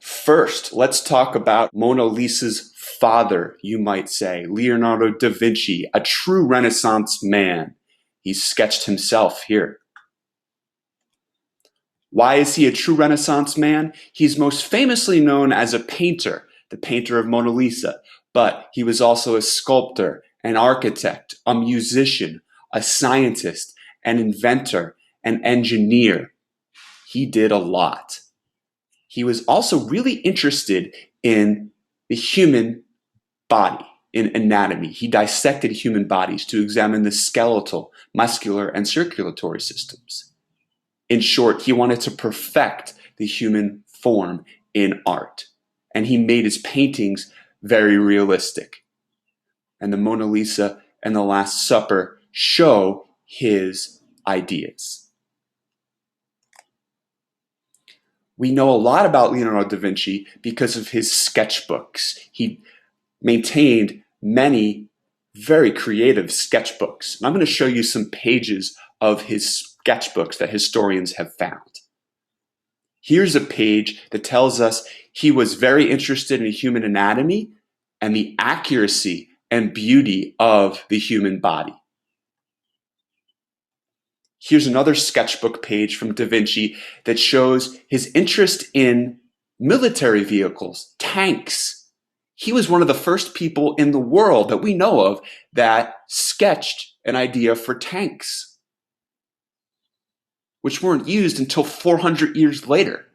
First, let's talk about Mona Lisa's father, you might say, Leonardo da Vinci, a true Renaissance man. He's sketched himself here. Why is he a true Renaissance man? He's most famously known as a painter, the painter of Mona Lisa, but he was also a sculptor, an architect, a musician, a scientist, an inventor, an engineer. He did a lot. He was also really interested in the human body, in anatomy. He dissected human bodies to examine the skeletal, muscular, and circulatory systems. In short, he wanted to perfect the human form in art, and he made his paintings very realistic. And the Mona Lisa and the Last Supper show his ideas. We know a lot about Leonardo da Vinci because of his sketchbooks. He maintained many very creative sketchbooks. And I'm going to show you some pages of his sketchbooks that historians have found. Here's a page that tells us he was very interested in human anatomy and the accuracy and beauty of the human body. Here's another sketchbook page from Da Vinci that shows his interest in military vehicles, tanks. He was one of the first people in the world that we know of that sketched an idea for tanks, which weren't used until 400 years later.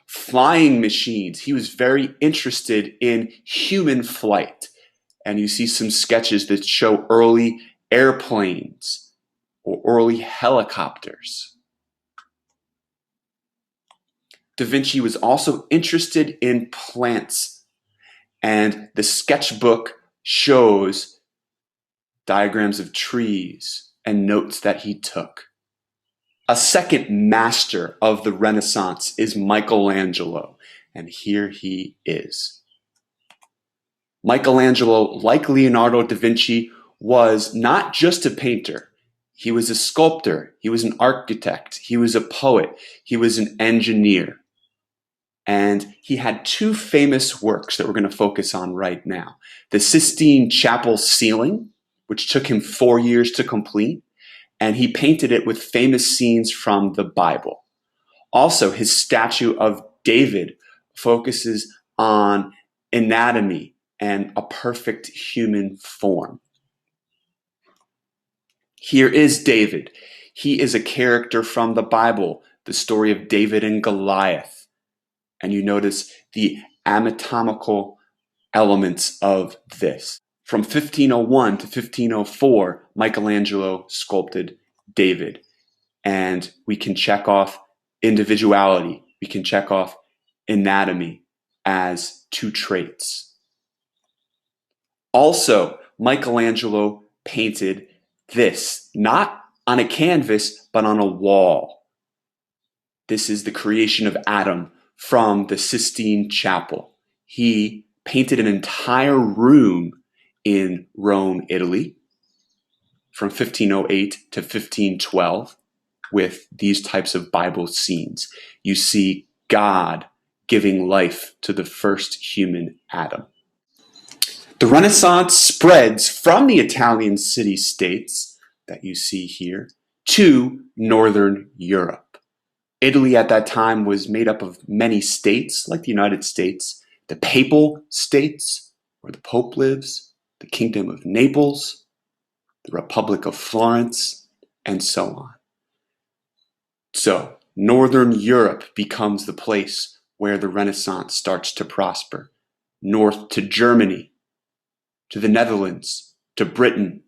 Flying machines. He was very interested in human flight. And you see some sketches that show early airplanes or early helicopters. Da Vinci was also interested in plants, and the sketchbook shows diagrams of trees and notes that he took. A second master of the Renaissance is Michelangelo, and here he is. Michelangelo, like Leonardo da Vinci, was not just a painter. He was a sculptor, he was an architect, he was a poet, he was an engineer. And he had two famous works that we're going to focus on right now. The Sistine Chapel ceiling, which took him 4 years to complete, and he painted it with famous scenes from the Bible. Also, his statue of David focuses on anatomy and a perfect human form. Here is David. He is a character from the Bible, the story of David and Goliath. And you notice the anatomical elements of this. From 1501 to 1504, Michelangelo sculpted David. And we can check off individuality. We can check off anatomy as two traits. Also, Michelangelo painted this, not on a canvas, but on a wall. This is the creation of Adam from the Sistine Chapel. He painted an entire room in Rome, Italy, from 1508 to 1512 with these types of Bible scenes. You see God giving life to the first human Adam. The Renaissance spreads from the Italian city-states that you see here to Northern Europe. Italy at that time was made up of many states, like the United States, the Papal States, where the Pope lives, the Kingdom of Naples, the Republic of Florence, and so on. So, Northern Europe becomes the place where the Renaissance starts to prosper. North to Germany, to the Netherlands, to Britain.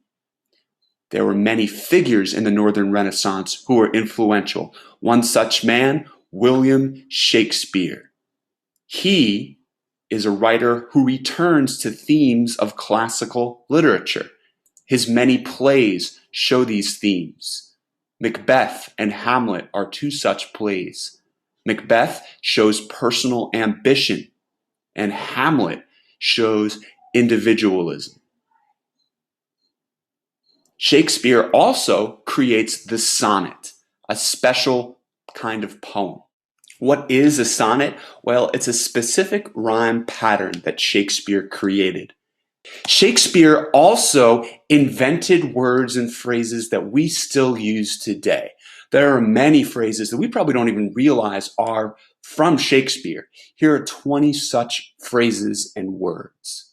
There were many figures in the Northern Renaissance who were influential. One such man, William Shakespeare. He is a writer who returns to themes of classical literature. His many plays show these themes. Macbeth and Hamlet are two such plays. Macbeth shows personal ambition, and Hamlet shows individualism. Shakespeare also creates the sonnet, a special kind of poem. What is a sonnet? Well, it's a specific rhyme pattern that Shakespeare created. Shakespeare also invented words and phrases that we still use today. There are many phrases that we probably don't even realize are from Shakespeare. Here are 20 such phrases and words.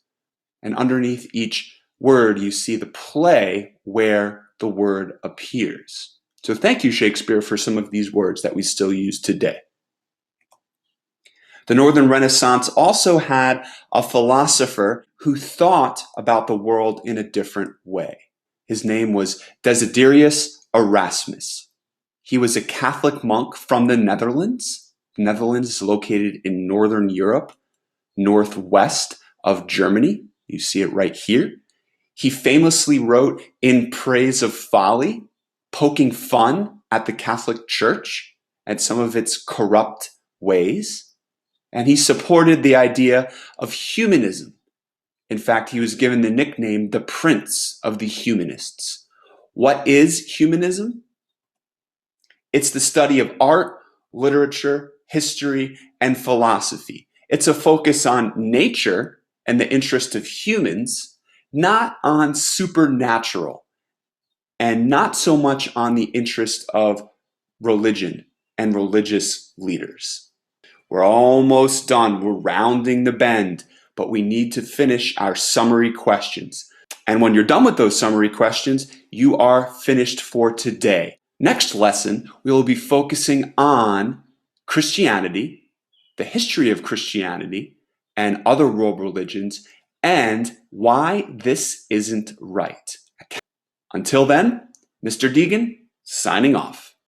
And underneath each word, you see the play where the word appears. So thank you, Shakespeare, for some of these words that we still use today. The Northern Renaissance also had a philosopher who thought about the world in a different way. His name was Desiderio Erasmus. He was a Catholic monk from the Netherlands. The Netherlands is located in Northern Europe, northwest of Germany. You see it right here. He famously wrote In Praise of Folly, poking fun at the Catholic Church and some of its corrupt ways. And he supported the idea of humanism. In fact, he was given the nickname the Prince of the Humanists. What is humanism? It's the study of art, literature, history, and philosophy. It's a focus on nature and the interest of humans, not on supernatural, and not so much on the interest of religion and religious leaders. We're almost done. We're rounding the bend, but we need to finish our summary questions. And when you're done with those summary questions, you are finished for today. Next lesson, we will be focusing on Christianity, the history of Christianity, and other world religions, and why this isn't right. Until then, Mr. Deegan, signing off.